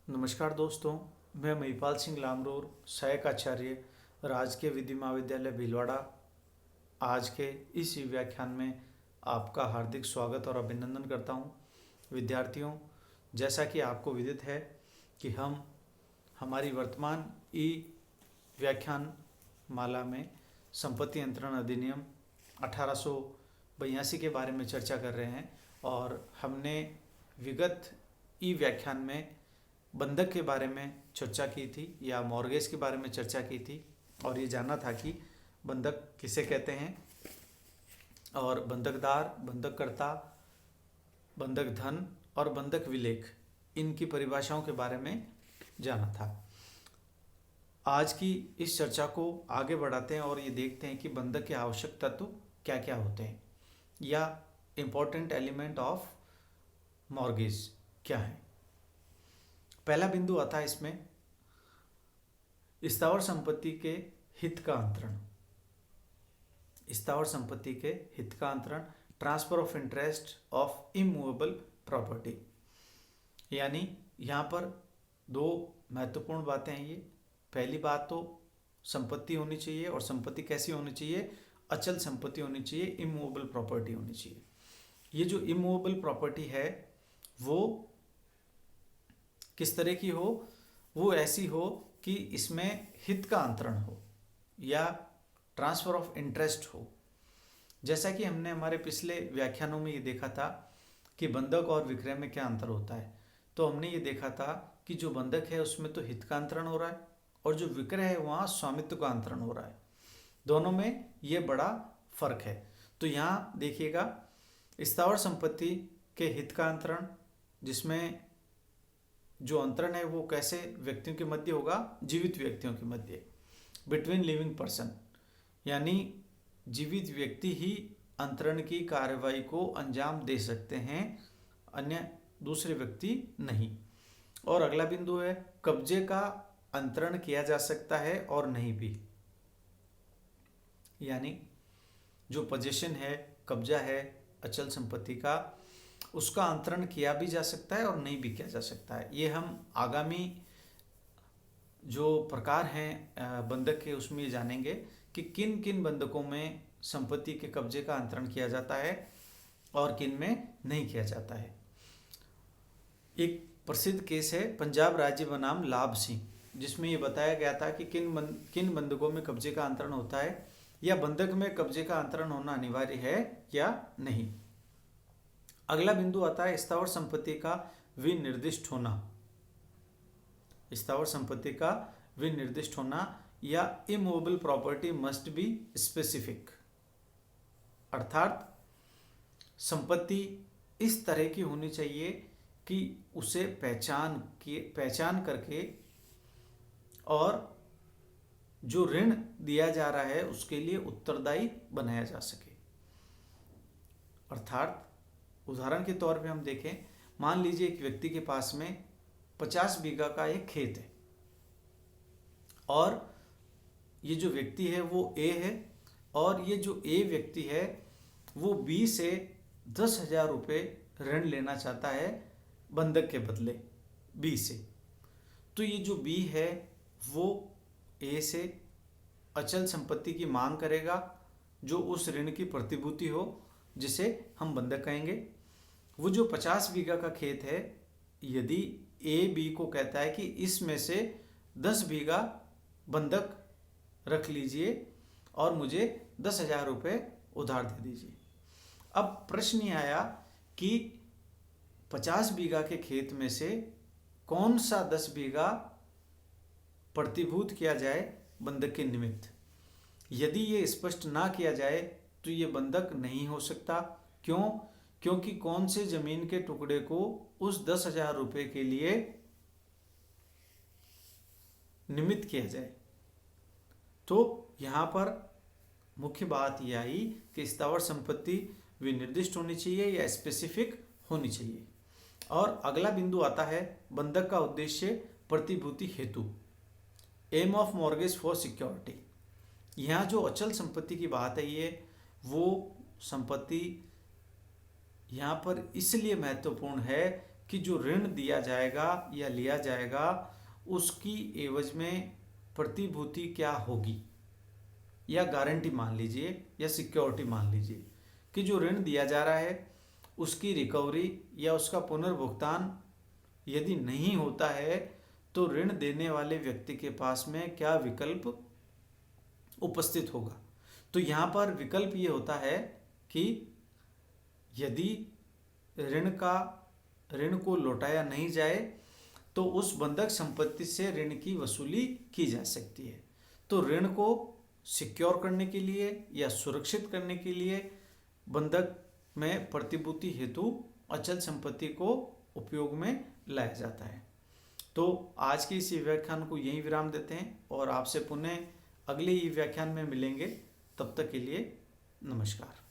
नमस्कार दोस्तों, मैं महिपाल सिंह लामरोर, सहायक आचार्य, राजकीय विधि महाविद्यालय भीलवाड़ा। आज के इस व्याख्यान में आपका हार्दिक स्वागत और अभिनंदन करता हूं। विद्यार्थियों, जैसा कि आपको विदित है कि हम हमारी वर्तमान ई व्याख्यान माला में संपत्ति अंतरण अधिनियम 1882 के बारे में चर्चा कर रहे हैं और हमने विगत ई व्याख्यान में बंधक के बारे में चर्चा की थी या मॉर्गेज के बारे में चर्चा की थी और ये जानना था कि बंधक किसे कहते हैं और बंधकदार, बंधककर्ता, बंधक धन और बंधक विलेख, इनकी परिभाषाओं के बारे में जाना था। आज की इस चर्चा को आगे बढ़ाते हैं और ये देखते हैं कि बंधक के आवश्यक तत्व क्या क्या होते हैं या इम्पोर्टेंट एलिमेंट ऑफ मॉर्गेज क्या है। पहला बिंदु आता है इसमें स्थावर संपत्ति के हित का अंतरण। स्थावर संपत्ति के हित का अंतरण, transfer of interest of immovable property. यानी यहाँ पर दो महत्वपूर्ण बातें हैं। ये पहली बात तो संपत्ति होनी चाहिए और संपत्ति कैसी होनी चाहिए? अचल संपत्ति होनी चाहिए, इमूवेबल प्रॉपर्टी होनी चाहिए। ये जो इमूवेबल प्रॉपर्टी है वो किस तरह की हो? वो ऐसी हो कि इसमें हित का अंतरण हो या ट्रांसफर ऑफ इंटरेस्ट हो। जैसा कि हमने हमारे पिछले व्याख्यानों में ये देखा था कि बंधक और विक्रय में क्या अंतर होता है। तो हमने ये देखा था कि जो बंधक है उसमें तो हित का अंतरण हो रहा है और जो विक्रय है वहाँ स्वामित्व का अंतरण हो रहा है। दोनों में ये बड़ा फर्क है। तो यहाँ देखिएगा, स्थावर संपत्ति के हित का अंतरण, जिसमें जो अंतरण है वो कैसे व्यक्तियों के मध्य होगा? जीवित व्यक्तियों के मध्य, बिटवीन लिविंग पर्सन। यानी जीवित व्यक्ति ही अंतरण की कार्रवाई को अंजाम दे सकते हैं, अन्य दूसरे व्यक्ति नहीं। और अगला बिंदु है कब्जे का अंतरण किया जा सकता है और नहीं भी। यानी जो पोजीशन है, कब्जा है अचल संपत्ति का, उसका अंतरण किया भी जा सकता है और नहीं भी किया जा सकता है। ये हम आगामी जो प्रकार हैं बंधक के उसमें ये जानेंगे कि किन किन बंधकों में संपत्ति के कब्जे का अंतरण किया जाता है और किन में नहीं किया जाता है। एक प्रसिद्ध केस है पंजाब राज्य बनाम लाभ सिंह, जिसमें ये बताया गया था कि किन बंधकों में कब्जे का अंतरण होता है या बंधक में कब्जे का अंतरण होना अनिवार्य है या नहीं। अगला बिंदु आता है स्थावर संपत्ति का विनिर्दिष्ट होना। स्थावर संपत्ति का विनिर्दिष्ट होना या immovable property must be specific. अर्थात संपत्ति इस तरह की होनी चाहिए कि उसे पहचान करके और जो ऋण दिया जा रहा है उसके लिए उत्तरदायी बनाया जा सके। अर्थात उदाहरण के तौर पे हम देखें, मान लीजिए एक व्यक्ति के पास में 50 बीघा का एक खेत है और ये जो व्यक्ति है वो ए है और ये जो ए व्यक्ति है वो बी से 10,000 रुपये ऋण लेना चाहता है बंधक के बदले बी से। तो ये जो बी है वो ए से अचल संपत्ति की मांग करेगा जो उस ऋण की प्रतिभूति हो, जिसे हम बंधक कहेंगे। वो जो 50 बीघा का खेत है, यदि ए बी को कहता है कि इसमें से 10 बीघा बंधक रख लीजिए और मुझे 10,000 रुपये उधार दे दीजिए। अब प्रश्न ये आया कि 50 बीघा के खेत में से कौन सा 10 बीघा प्रतिभूत किया जाए बंधक के निमित्त। यदि ये स्पष्ट ना किया जाए तो ये बंधक नहीं हो सकता। क्यों? क्योंकि कौन से जमीन के टुकड़े को उस 10,000 रुपये के लिए निमित्त किया जाए। तो यहाँ पर मुख्य बात यह आई कि स्थावर संपत्ति विनिर्दिष्ट होनी चाहिए या स्पेसिफिक होनी चाहिए। और अगला बिंदु आता है बंधक का उद्देश्य प्रतिभूति हेतु, aim of mortgage for security. यहाँ जो अचल संपत्ति की बात है ये वो संपत्ति यहाँ पर इसलिए महत्वपूर्ण है कि जो ऋण दिया जाएगा या लिया जाएगा उसकी एवज में प्रतिभूति क्या होगी, या गारंटी मान लीजिए या सिक्योरिटी मान लीजिए कि जो ऋण दिया जा रहा है उसकी रिकवरी या उसका पुनर्भुगतान यदि नहीं होता है तो ऋण देने वाले व्यक्ति के पास में क्या विकल्प उपस्थित होगा। तो यहाँ पर विकल्प ये होता है कि यदि ऋण को लौटाया नहीं जाए तो उस बंधक संपत्ति से ऋण की वसूली की जा सकती है। तो ऋण को सिक्योर करने के लिए या सुरक्षित करने के लिए बंधक में प्रतिभूति हेतु अचल संपत्ति को उपयोग में लाया जाता है। तो आज के इस व्याख्यान को यहीं विराम देते हैं और आपसे पुनः अगले व्याख्यान में मिलेंगे। तब तक के लिए नमस्कार।